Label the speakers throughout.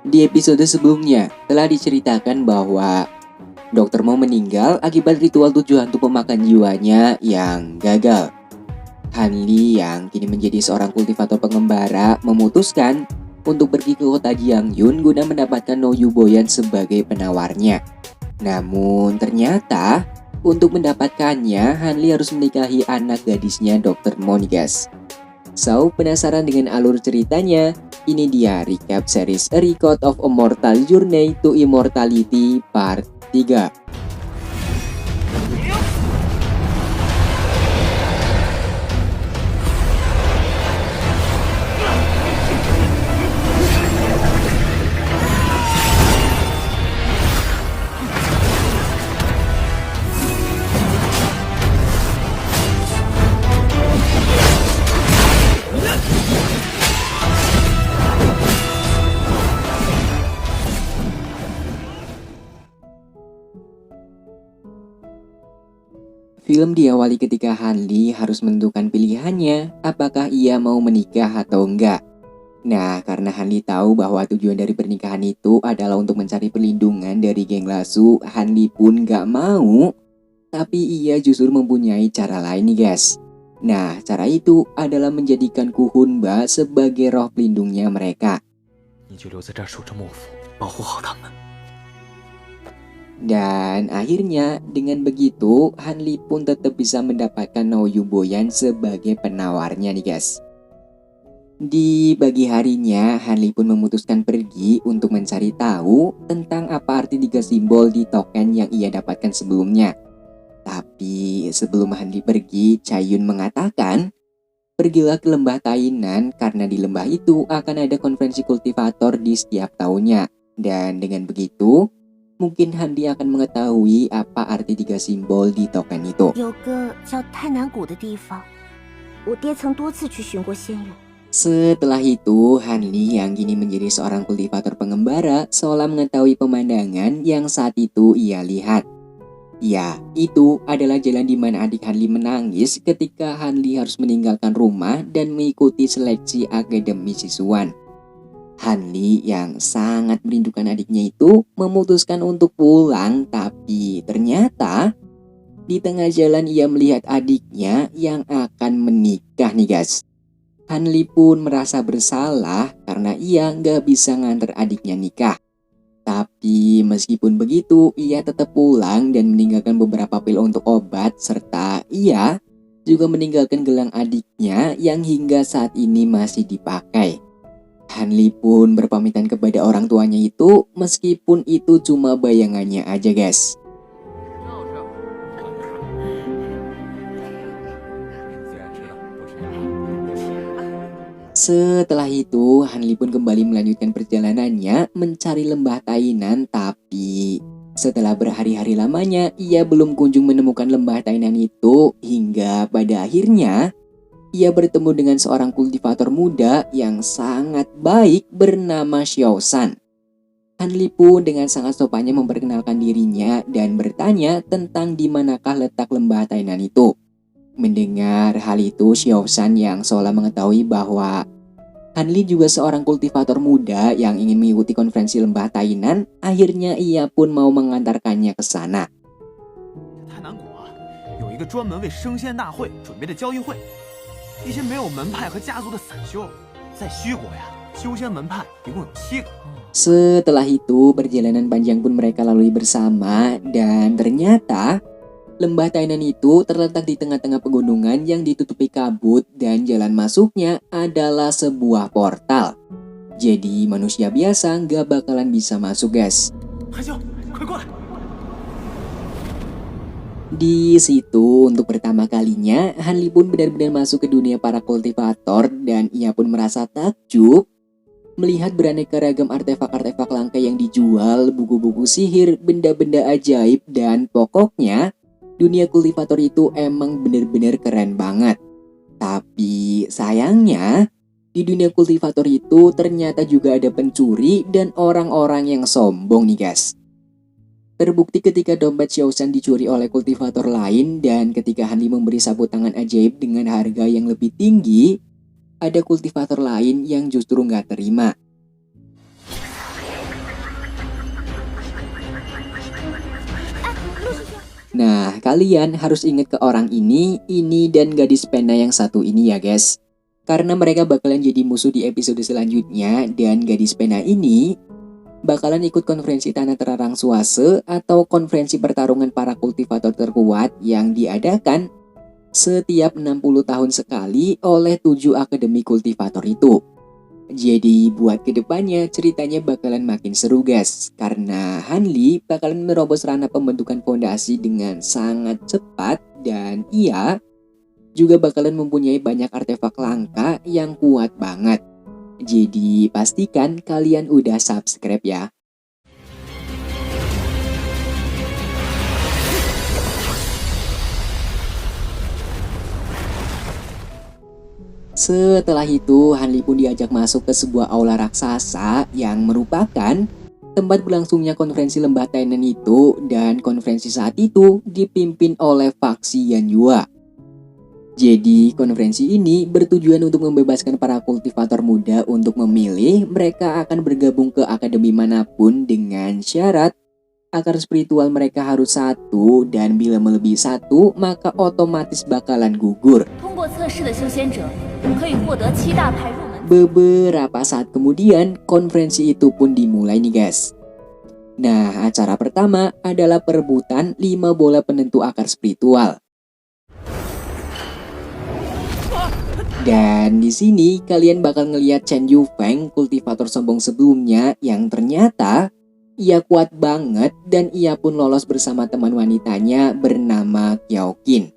Speaker 1: Di episode sebelumnya, telah diceritakan bahwa Dokter Mo meninggal akibat ritual 7 hantu pemakan jiwanya yang gagal. Hanli yang kini menjadi seorang kultivator pengembara memutuskan untuk pergi ke kota Jiangyun guna mendapatkan No Yu Boyan sebagai penawarnya. Namun ternyata untuk mendapatkannya, Hanli harus menikahi anak gadisnya Dr. Mo nih guys. So, penasaran dengan alur ceritanya? Ini dia recap series A Record of a Mortal Journey to Immortality Part 3. Film diawali ketika Hanli harus menentukan pilihannya, apakah ia mau menikah atau enggak. Nah, karena Hanli tahu bahwa tujuan dari pernikahan itu adalah untuk mencari perlindungan dari geng Lasu, Hanli pun gak mau. Tapi ia justru mempunyai cara lain nih guys. Nah, cara itu adalah menjadikan Kuhunba sebagai roh pelindungnya mereka. Dan akhirnya dengan begitu Hanli pun tetap bisa mendapatkan No Yu Boyan sebagai penawarnya nih guys. Di pagi harinya Hanli pun memutuskan pergi untuk mencari tahu tentang apa arti 3 simbol di token yang ia dapatkan sebelumnya. Tapi sebelum Hanli pergi, Chaiyun mengatakan, pergilah ke lembah Tainan karena di lembah itu akan ada konferensi kultivator di setiap tahunnya. Dan dengan begitu, mungkin Hanli akan mengetahui apa arti 3 simbol di token itu. Setelah itu, Hanli yang kini menjadi seorang kultivator pengembara seolah mengetahui pemandangan yang saat itu ia lihat. Ya, itu adalah jalan di mana adik Hanli menangis ketika Hanli harus meninggalkan rumah dan mengikuti seleksi akademi siswan. Hanli yang sangat merindukan adiknya itu memutuskan untuk pulang, tapi ternyata di tengah jalan ia melihat adiknya yang akan menikah nih guys. Hanli pun merasa bersalah karena ia nggak bisa nganter adiknya nikah. Tapi meskipun begitu, ia tetap pulang dan meninggalkan beberapa pil untuk obat serta ia juga meninggalkan gelang adiknya yang hingga saat ini masih dipakai. Hanli pun berpamitan kepada orang tuanya itu meskipun itu cuma bayangannya aja guys. Setelah itu, Hanli pun kembali melanjutkan perjalanannya mencari lembah Tainan, tapi setelah berhari-hari lamanya, ia belum kunjung menemukan lembah Tainan itu hingga pada akhirnya ia bertemu dengan seorang kultivator muda yang sangat baik bernama Xiaoshan. Hanli pun dengan sangat sopannya memperkenalkan dirinya dan bertanya tentang di manakah letak lembah Tainan itu. Mendengar hal itu, Xiaoshan yang seolah mengetahui bahwa Hanli juga seorang kultivator muda yang ingin mengikuti konferensi lembah Tainan, akhirnya ia pun mau mengantarkannya ke sana. Setelah itu, perjalanan panjang pun mereka lalui bersama dan ternyata lembah Tainan itu terletak di tengah-tengah pegunungan yang ditutupi kabut dan jalan masuknya adalah sebuah portal. Jadi manusia biasa gak bakalan bisa masuk guys. Di situ untuk pertama kalinya Hanli pun benar-benar masuk ke dunia para kultivator dan ia pun merasa takjub melihat beraneka ragam artefak-artefak langka yang dijual, buku-buku sihir, benda-benda ajaib dan pokoknya dunia kultivator itu emang bener-bener keren banget. Tapi sayangnya di dunia kultivator itu ternyata juga ada pencuri dan orang-orang yang sombong nih guys. Terbukti ketika dompet Xiaoshan dicuri oleh kultivator lain dan ketika Hanli memberi sapu tangan ajaib dengan harga yang lebih tinggi, ada kultivator lain yang justru nggak terima. Nah, kalian harus ingat ke orang ini dan gadis pena yang satu ini ya guys. Karena mereka bakalan jadi musuh di episode selanjutnya dan gadis pena ini bakalan ikut konferensi Tanah Terarang Suase atau konferensi pertarungan para kultivator terkuat yang diadakan setiap 60 tahun sekali oleh 7 akademi kultivator itu. Jadi buat kedepannya ceritanya bakalan makin seru guys, karena Hanli bakalan merobos ranah pembentukan fondasi dengan sangat cepat dan ia juga bakalan mempunyai banyak artefak langka yang kuat banget. Jadi pastikan kalian udah subscribe ya. Setelah itu, Hanli pun diajak masuk ke sebuah aula raksasa yang merupakan tempat berlangsungnya konferensi lembah Tenen itu, dan konferensi saat itu dipimpin oleh faksi Yanyua. Jadi konferensi ini bertujuan untuk membebaskan para kultivator muda untuk memilih mereka akan bergabung ke akademi manapun dengan syarat akar spiritual mereka harus satu, dan bila melebihi satu maka otomatis bakalan gugur. Beberapa saat kemudian konferensi itu pun dimulai nih guys. Nah, acara pertama adalah perebutan 5 bola penentu akar spiritual. Dan di sini kalian bakal ngelihat Chen Yufeng, kultivator sombong sebelumnya, yang ternyata ia kuat banget dan ia pun lolos bersama teman wanitanya bernama Qiaoqin.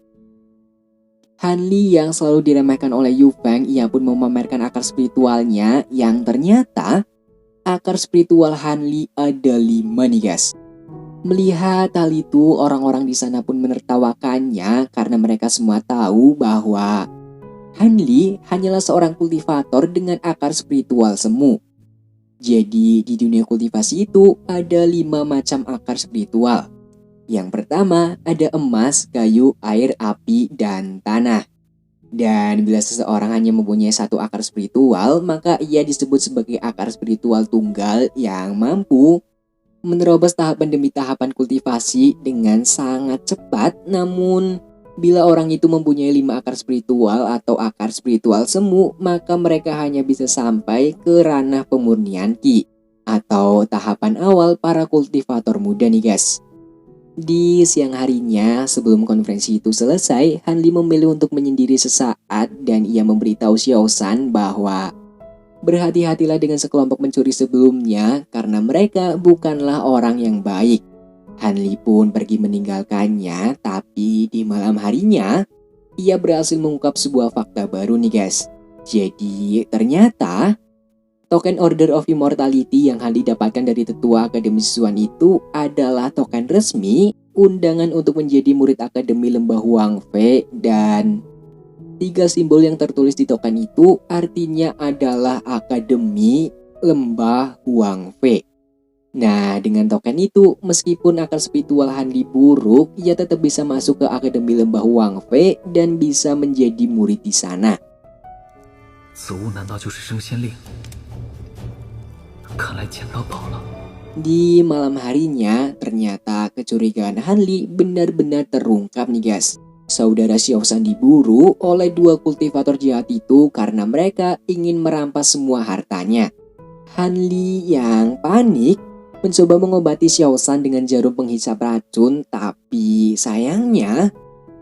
Speaker 1: Hanli yang selalu diremehkan oleh Yufeng, ia pun memamerkan akar spiritualnya yang ternyata akar spiritual Hanli ada 5 nih guys. Melihat hal itu, orang-orang di sana pun menertawakannya karena mereka semua tahu bahwa Hanli hanyalah seorang kultivator dengan akar spiritual semu. Jadi di dunia kultivasi itu ada 5 macam akar spiritual. Yang pertama ada emas, kayu, air, api, dan tanah. Dan bila seseorang hanya mempunyai satu akar spiritual, maka ia disebut sebagai akar spiritual tunggal yang mampu menerobos tahapan demi tahapan kultivasi dengan sangat cepat. Namun bila orang itu mempunyai 5 akar spiritual atau akar spiritual semu, maka mereka hanya bisa sampai ke ranah pemurnian Qi atau tahapan awal para kultivator muda nih guys. Di siang harinya sebelum konferensi itu selesai, Hanli memilih untuk menyendiri sesaat dan ia memberitahu Xiaoshan bahwa berhati-hatilah dengan sekelompok pencuri sebelumnya karena mereka bukanlah orang yang baik. Hanli pun pergi meninggalkannya, tapi di malam harinya ia berhasil mengungkap sebuah fakta baru nih guys. Jadi ternyata token Order of Immortality yang Hanli dapatkan dari tetua Akademi Sisuan itu adalah token resmi undangan untuk menjadi murid Akademi Lembah Huangfe, dan 3 simbol yang tertulis di token itu artinya adalah Akademi Lembah Huangfe. Nah, dengan token itu, meskipun akar spiritual Hanli buruk, ia tetap bisa masuk ke Akademi Lembah Huangfe dan bisa menjadi murid di sana. Di malam harinya, ternyata kecurigaan Hanli benar-benar terungkap nih guys. Saudara Xiaoshan diburu oleh 2 kultivator jahat itu karena mereka ingin merampas semua hartanya. Hanli yang panik mencoba mengobati Xiaoshan dengan jarum penghisap racun, tapi sayangnya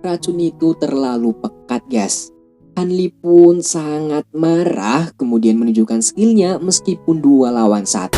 Speaker 1: racun itu terlalu pekat guys. Hanli pun sangat marah, kemudian menunjukkan skillnya meskipun 2 lawan 1.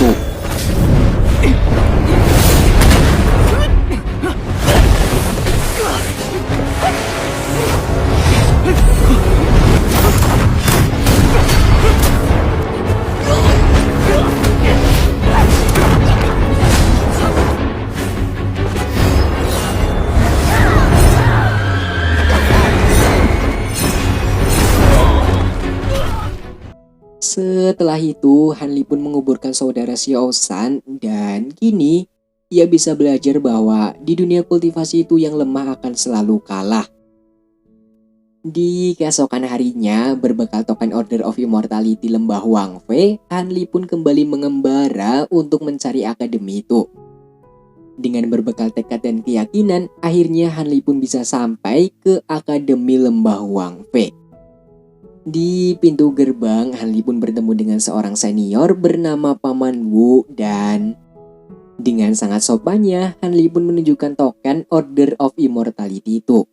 Speaker 1: Setelah itu, Hanli pun menguburkan saudara Xiaoshan dan kini ia bisa belajar bahwa di dunia kultivasi itu yang lemah akan selalu kalah. Di keesokan harinya, berbekal token Order of Immortality Lembah Huangfe, Hanli pun kembali mengembara untuk mencari akademi itu. Dengan berbekal tekad dan keyakinan, akhirnya Hanli pun bisa sampai ke Akademi Lembah Wangfei. Di pintu gerbang, Hanli pun bertemu dengan seorang senior bernama Paman Wu dan dengan sangat sopannya, Hanli pun menunjukkan token Order of Immortality itu.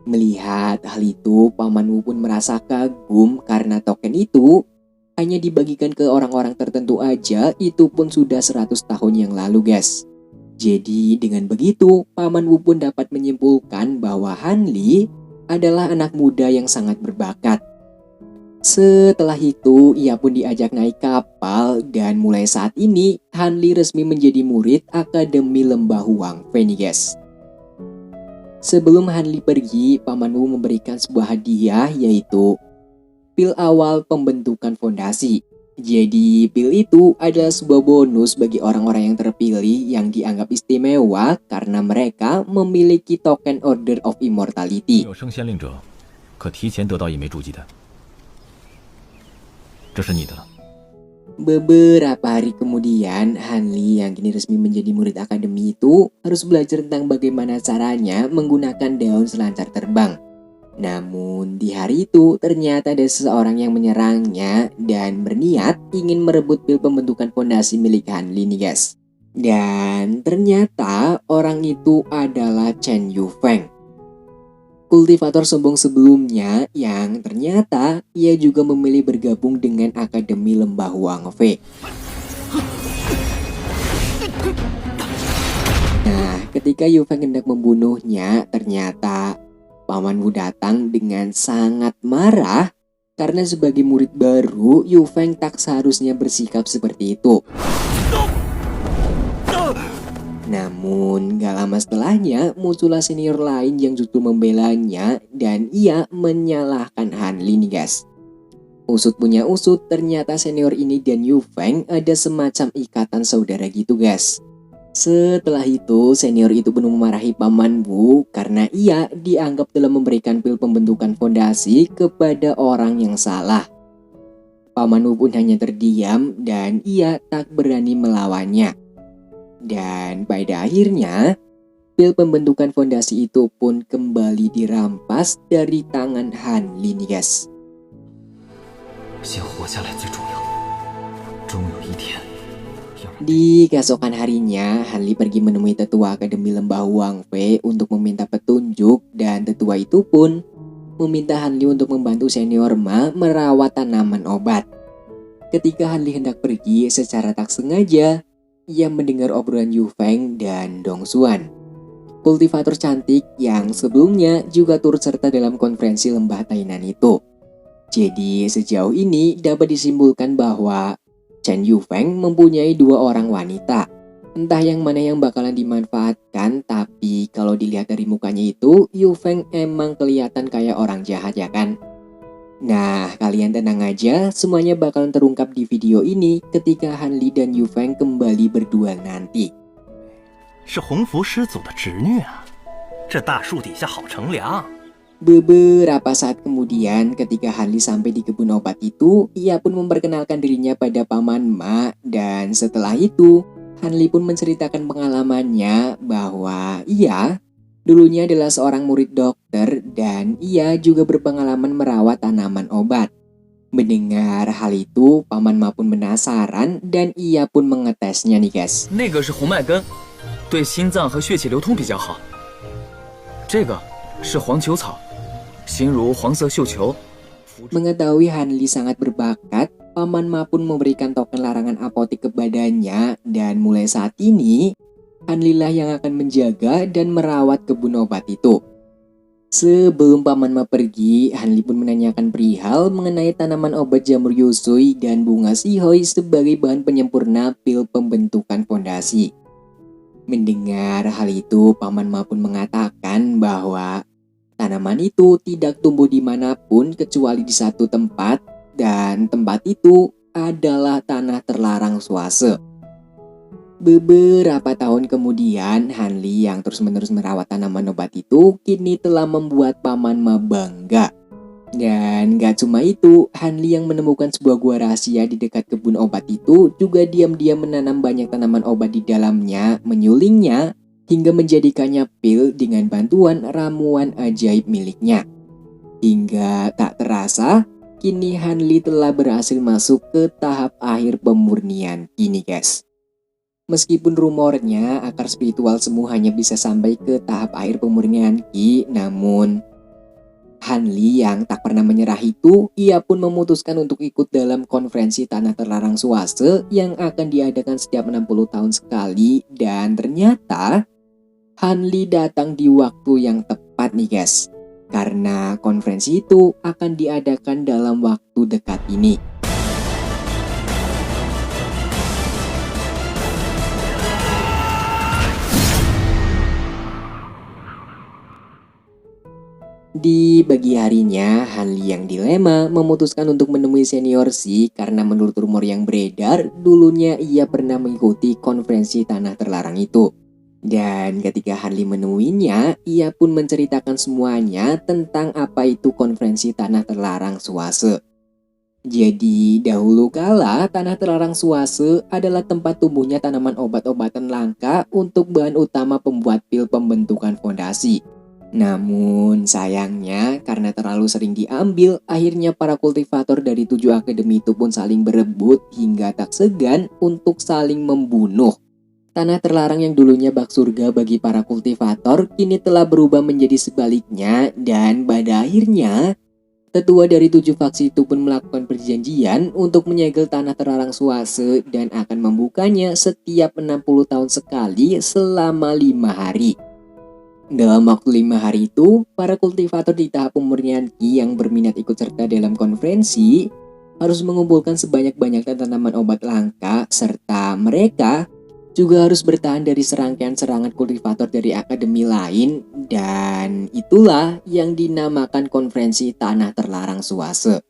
Speaker 1: Melihat hal itu, Paman Wu pun merasa kagum karena token itu hanya dibagikan ke orang-orang tertentu aja, itu pun sudah 100 tahun yang lalu guys. Jadi dengan begitu, Paman Wu pun dapat menyimpulkan bahwa Hanli adalah anak muda yang sangat berbakat. Setelah itu, ia pun diajak naik kapal dan mulai saat ini, Hanli resmi menjadi murid Akademi Lembah Wangfei nih guys. Sebelum Hanli pergi, Paman Wu memberikan sebuah hadiah yaitu pil awal pembentukan fondasi. Jadi pil itu adalah sebuah bonus bagi orang-orang yang terpilih yang dianggap istimewa karena mereka memiliki token Order of Immortality.
Speaker 2: 有升仙令者，可提前得到一枚铸鸡蛋，这是你的了。
Speaker 1: Beberapa hari kemudian, Hanli yang kini resmi menjadi murid akademi itu harus belajar tentang bagaimana caranya menggunakan daun selancar terbang. Namun di hari itu ternyata ada seseorang yang menyerangnya dan berniat ingin merebut pil pembentukan fondasi milik Hanli nih guys. Dan ternyata orang itu adalah Chen Yufeng, kultivator sombong sebelumnya yang ternyata ia juga memilih bergabung dengan Akademi Lembah Wangfei. Nah, ketika Yufeng hendak membunuhnya, ternyata Paman Wu datang dengan sangat marah karena sebagai murid baru, Yufeng tak seharusnya bersikap seperti itu. Namun gak lama setelahnya muncullah senior lain yang justru membelanya dan ia menyalahkan Hanli nih guys. Usut punya usut, ternyata senior ini dan Yufeng ada semacam ikatan saudara gitu guys. Setelah itu senior itu pun memarahi Paman Wu karena ia dianggap telah memberikan pil pembentukan fondasi kepada orang yang salah. Paman Wu pun hanya terdiam dan ia tak berani melawannya. Dan pada akhirnya, pil pembentukan fondasi itu pun kembali dirampas dari tangan Hanli nih guys. Di keesokan harinya, Hanli pergi menemui tetua Akademi Lembah Wangfei untuk meminta petunjuk dan tetua itu pun meminta Hanli untuk membantu senior Ma merawat tanaman obat. Ketika Hanli hendak pergi, secara tak sengaja ia mendengar obrolan Yufeng dan Dong Xuan, kultivator cantik yang sebelumnya juga turut serta dalam konferensi lembah Tainan itu. Jadi sejauh ini dapat disimpulkan bahwa Chen Yufeng mempunyai dua orang wanita. Entah yang mana yang bakalan dimanfaatkan, tapi kalau dilihat dari mukanya itu, Yufeng emang kelihatan kayak orang jahat ya kan? Nah, kalian tenang aja, semuanya bakalan terungkap di video ini ketika Hanli dan Yufeng kembali berduel nanti.
Speaker 3: 是红福师祖的侄女啊，这大树底下好乘凉。
Speaker 1: Beberapa saat kemudian, ketika Hanli sampai di kebun obat itu, ia pun memperkenalkan dirinya pada Paman Ma, dan setelah itu, Hanli pun menceritakan pengalamannya bahwa ia dulunya adalah seorang murid dokter dan ia juga berpengalaman merawat tanaman obat. Mendengar hal itu, Paman Ma pun penasaran dan ia pun mengetesnya nih guys.
Speaker 4: 那个是红麦根，对心脏和血气流通比较好。这个是黄球草，形如黄色绣球。
Speaker 1: Mengetahui Hanli sangat berbakat, Paman Ma pun memberikan token larangan apotik kepadanya dan mulai saat ini Hanli lah yang akan menjaga dan merawat kebun obat itu. Sebelum Paman Ma pergi, Hanli pun menanyakan perihal mengenai tanaman obat jamur yusui dan bunga sihoi sebagai bahan penyempurna pil pembentukan fondasi. Mendengar hal itu, Paman Ma pun mengatakan bahwa tanaman itu tidak tumbuh dimanapun kecuali di satu tempat, dan tempat itu adalah tanah terlarang Suase. Beberapa tahun kemudian, Hanli yang terus-menerus merawat tanaman obat itu kini telah membuat Paman Ma bangga. Dan gak cuma itu, Han Li yang menemukan sebuah gua rahasia di dekat kebun obat itu juga diam-diam menanam banyak tanaman obat di dalamnya, menyulingnya, hingga menjadikannya pil dengan bantuan ramuan ajaib miliknya. Hingga tak terasa, kini Han Li telah berhasil masuk ke tahap akhir pemurnian ini guys. Meskipun rumornya akar spiritual semu hanya bisa sampai ke tahap akhir pemurnian Qi, namun Han Li yang tak pernah menyerah itu, ia pun memutuskan untuk ikut dalam konferensi Tanah Terlarang Suase yang akan diadakan setiap 60 tahun sekali. Dan ternyata Han Li datang di waktu yang tepat nih guys, karena konferensi itu akan diadakan dalam waktu dekat ini. Di pagi harinya, Han Li yang dilema memutuskan untuk menemui senior Xi karena menurut rumor yang beredar, dulunya ia pernah mengikuti konferensi Tanah Terlarang itu. Dan ketika Han Li menemuinya, ia pun menceritakan semuanya tentang apa itu konferensi Tanah Terlarang Suase. Jadi dahulu kala Tanah Terlarang Suase adalah tempat tumbuhnya tanaman obat-obatan langka untuk bahan utama pembuat pil pembentukan fondasi. Namun sayangnya karena terlalu sering diambil, akhirnya para kultivator dari 7 akademi itu pun saling berebut hingga tak segan untuk saling membunuh. Tanah Terlarang yang dulunya bak surga bagi para kultivator kini telah berubah menjadi sebaliknya, dan pada akhirnya tetua dari 7 faksi itu pun melakukan perjanjian untuk menyegel Tanah Terlarang Suase dan akan membukanya setiap 60 tahun sekali selama 5 hari. Dalam waktu 5 hari itu, para kultivator di tahap pemurnian Qi yang berminat ikut serta dalam konferensi harus mengumpulkan sebanyak-banyaknya tanaman obat langka, serta mereka juga harus bertahan dari serangkaian serangan kultivator dari akademi lain, dan itulah yang dinamakan konferensi Tanah Terlarang Suase.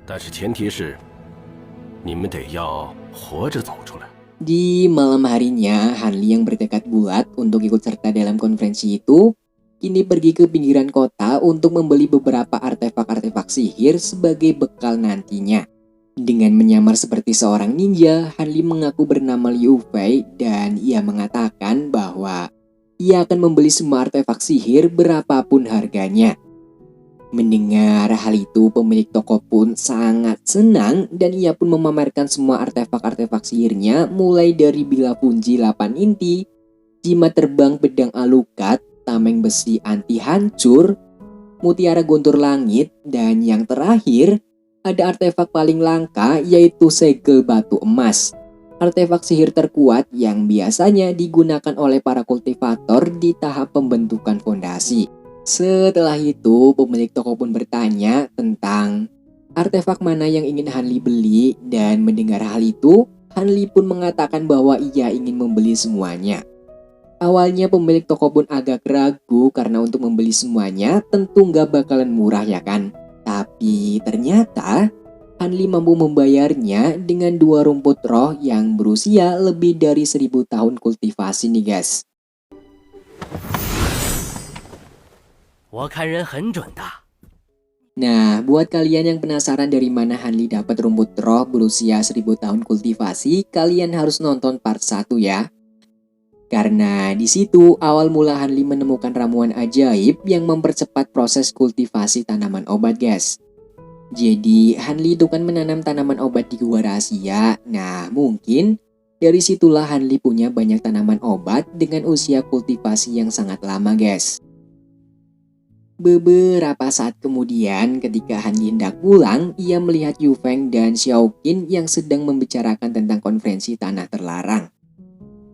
Speaker 5: 但是前提是你们得要活着走出来。
Speaker 1: Di malam harinya, Han Li yang bertekad bulat untuk ikut serta dalam konferensi itu kini pergi ke pinggiran kota untuk membeli beberapa artefak-artefak sihir sebagai bekal nantinya. Dengan menyamar seperti seorang ninja, Han Li mengaku bernama Liu Fei dan ia mengatakan bahwa ia akan membeli semua artefak sihir berapapun harganya. Mendengar hal itu, pemilik toko pun sangat senang dan ia pun memamerkan semua artefak-artefak sihirnya, mulai dari bilah punji 8 inti, jimat terbang pedang alukat, tameng besi anti hancur, mutiara guntur langit, dan yang terakhir ada artefak paling langka yaitu segel batu emas. Artefak sihir terkuat yang biasanya digunakan oleh para kultivator di tahap pembentukan fondasi. Setelah itu, pemilik toko pun bertanya tentang artefak mana yang ingin Han Li beli, dan mendengar hal itu, Han Li pun mengatakan bahwa ia ingin membeli semuanya. Awalnya pemilik toko pun agak ragu karena untuk membeli semuanya tentu nggak bakalan murah ya kan. Tapi ternyata Han Li mampu membayarnya dengan 2 rumput roh yang berusia lebih dari 1000 tahun kultivasi nih guys.
Speaker 3: 我看人很准的。
Speaker 1: Nah, buat kalian yang penasaran dari mana Han Li dapat rumput roh berusia 1000 tahun kultivasi, kalian harus nonton part 1 ya. Karena di situ awal mula Han Li menemukan ramuan ajaib yang mempercepat proses kultivasi tanaman obat guys. Jadi Han Li itu kan menanam tanaman obat di gua rahasia. Nah, mungkin dari situlah Han Li punya banyak tanaman obat dengan usia kultivasi yang sangat lama guys. Beberapa saat kemudian ketika Han Li hendak pulang, ia melihat Yu Feng dan Xiao Qin yang sedang membicarakan tentang konferensi Tanah Terlarang.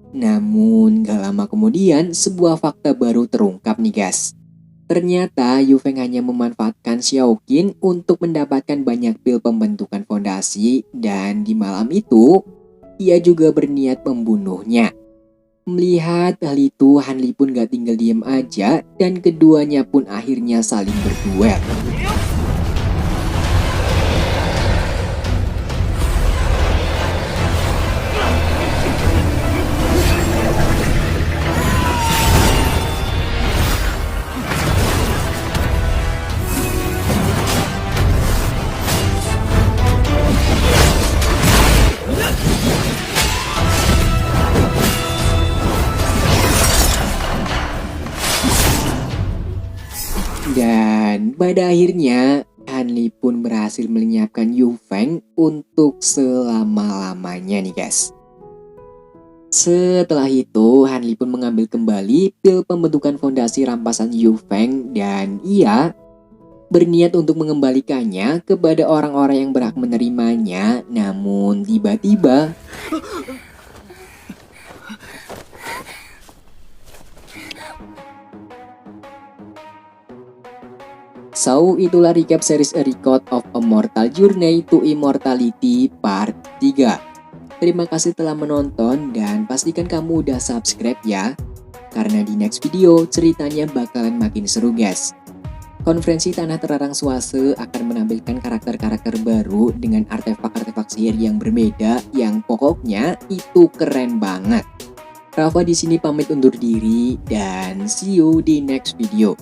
Speaker 1: Namun gak lama kemudian sebuah fakta baru terungkap nih guys. Ternyata Yu Feng hanya memanfaatkan Xiao Qin untuk mendapatkan banyak pil pembentukan fondasi, dan di malam itu ia juga berniat membunuhnya. Melihat hal itu, Han Li pun gak tinggal diam aja dan keduanya pun akhirnya saling berduel. Pada akhirnya, Hanli pun berhasil melenyapkan Yu Feng untuk selama-lamanya nih guys. Setelah itu, Hanli pun mengambil kembali pil pembentukan fondasi rampasan Yu Feng dan ia berniat untuk mengembalikannya kepada orang-orang yang berhak menerimanya. Namun tiba-tiba So, itulah recap series A Record of a Mortal Journey to Immortality Part 3. Terima kasih telah menonton dan pastikan kamu udah subscribe ya. Karena di next video ceritanya bakalan makin seru guys. Konferensi Tanah Terlarang Suase akan menampilkan karakter-karakter baru dengan artefak-artefak sihir yang berbeda yang pokoknya itu keren banget. Rafa di sini pamit undur diri dan see you di next video.